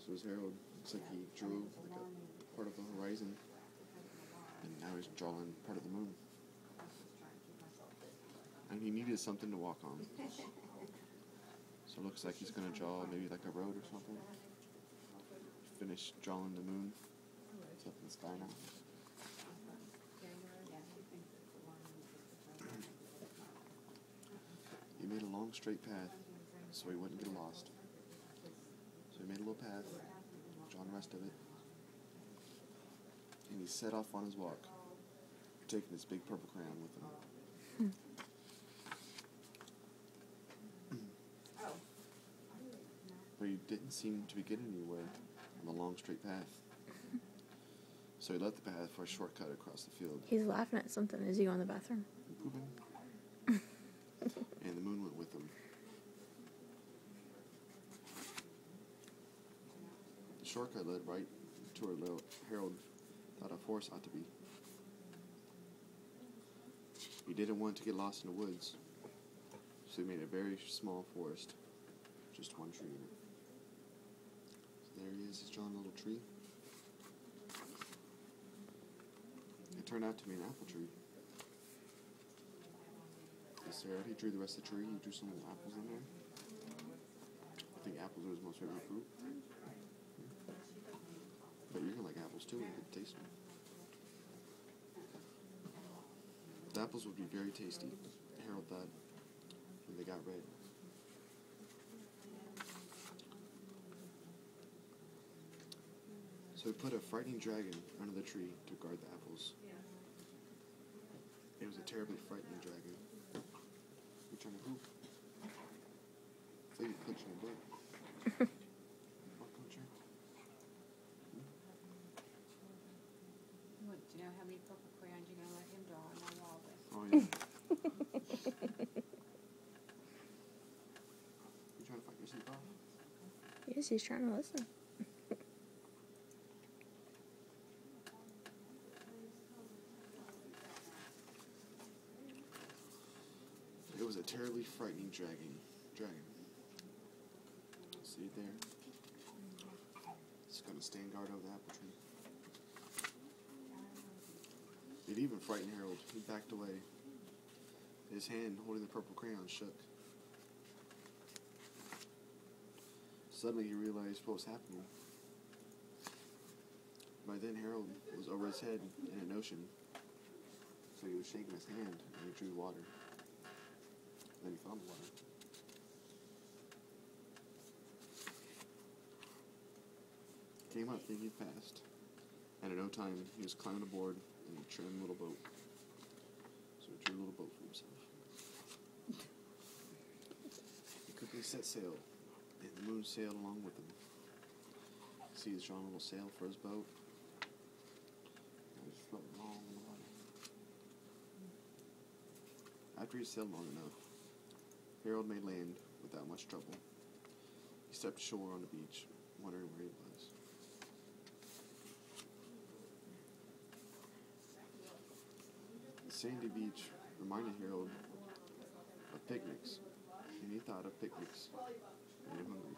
So is Harold. Looks like he drew like a part of the horizon, and now he's drawing part of the moon. And he needed something to walk on. So it looks like he's going to draw maybe like a road or something. Finish drawing the moon. It's up in the sky now. He made a long straight path so he wouldn't get lost. So he made a little path, drawn the rest of it, and he set off on his walk, taking his big purple crayon with him. But he didn't seem to be getting anywhere on the long straight path. So he left the path for a shortcut across the field. He's laughing at something. Is he going to the bathroom? Pooping. And the moon went with him. The shortcut led right to where Harold thought a forest ought to be. He didn't want to get lost in the woods, so he made a very small forest, just one tree in it. So there he is, he's drawing a little tree. It turned out to be an apple tree. Yes, sir. He drew the rest of the tree. He drew some apples in there. I think apples are his most favorite fruit. But you're gonna like apples too. You can taste them. The apples would be very tasty, Harold thought, when they got red. So he put a frightening dragon under the tree to guard the apples. It was a terribly frightening dragon. You're trying to poop. I thought you punched in the butt. What puncher? Do you know how many purple crayons you're going to let him draw on my wall with? Oh, yeah. You trying to fight yourself off? Yes, he's trying to listen. It was a terribly frightening dragon. See it there? It's going to stand guard over the apple tree. It even frightened Harold. He backed away. His hand holding the purple crayon shook. Suddenly he realized what was happening. By then Harold was over his head in an ocean. So he was shaking his hand and he drew water. Then he found the water. Came up thinking fast, and in no time he was climbing aboard in a trim little boat. So he drew a little boat for himself. He quickly set sail, and the moon sailed along with him. See, he's drawn a little sail for his boat. And he's floating along in the water. After he sailed long enough, Harold made land without much trouble. He stepped ashore on the beach, wondering where he was. The sandy beach reminded Harold of picnics, and he thought of picnics and he was hungry.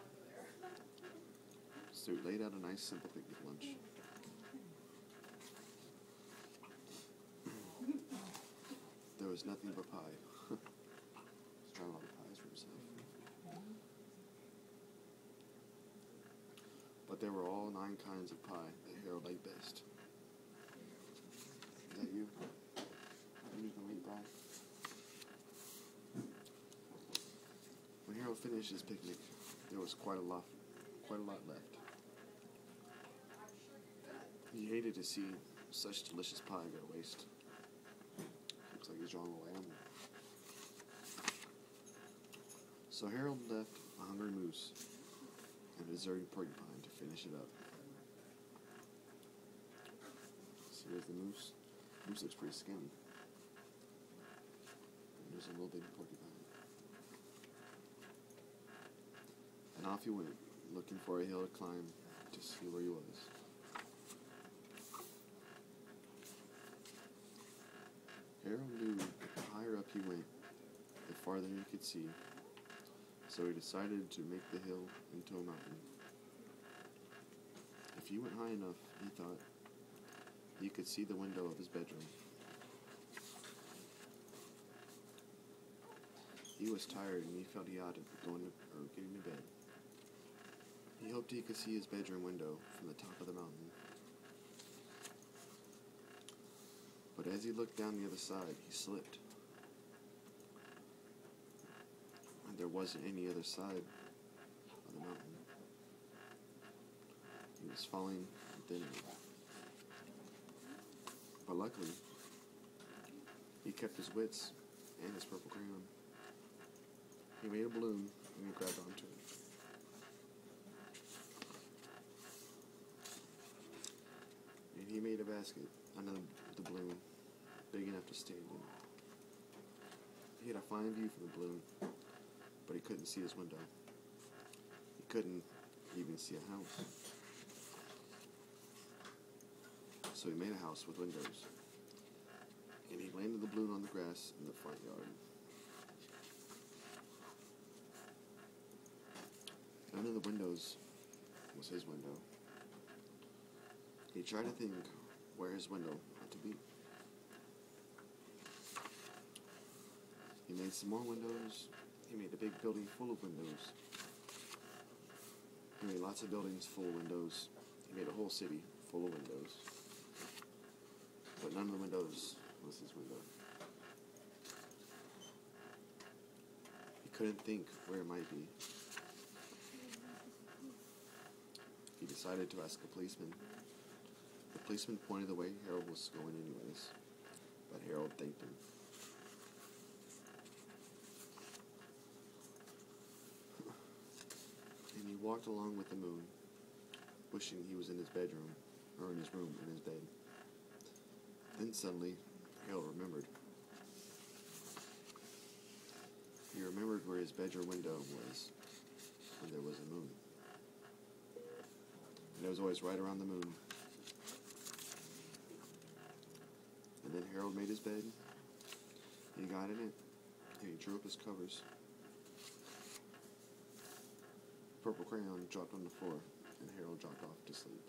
So he laid out a nice simple picnic lunch. There was nothing but pie. He's trying a lot of pies for himself. But there were all 9 kinds of pie that Harold liked best. Is that you? You can eat pie. When Harold finished his picnic, there was quite a lot left. He hated to see such delicious pie go to waste. Looks like he's drawing a little animal. So Harold left a hungry moose and a deserting porcupine to finish it up. So here's the moose. Moose looks pretty skinny. And there's a little baby porcupine. And off he went, looking for a hill to climb to see where he was. Harold knew the higher up he went, the farther he could see, so he decided to make the hill into a mountain. he went high enough, he thought, he could see the window of his bedroom. He was tired and he felt he ought to go getting to bed. He hoped he could see his bedroom window from the top of the mountain. But as he looked down the other side, he slipped. And there wasn't any other side of the mountain. He was falling thinly. But luckily, he kept his wits and his purple crayon. He made a balloon and he grabbed onto it. And he made a basket under the balloon, big enough to stand in. He had a fine view from the balloon, but he couldn't see his window. He couldn't even see a house. So he made a house with windows, and he landed the balloon on the grass in the front yard. None of the windows was his window. He tried to think where his window ought to be. He made some more windows. He made a big building full of windows. He made lots of buildings full of windows. He made a whole city full of windows. But none of the windows was his window. He couldn't think where it might be. He decided to ask a policeman. The policeman pointed the way Harold was going anyways, but Harold thanked him. And he walked along with the moon, wishing he was in his bedroom, or in his room, in his bed. Then suddenly, Harold remembered. He remembered where his bedroom window was when there was a moon. And it was always right around the moon. And then Harold made his bed. He got in it, and he drew up his covers. Purple crayon dropped on the floor, and Harold dropped off to sleep.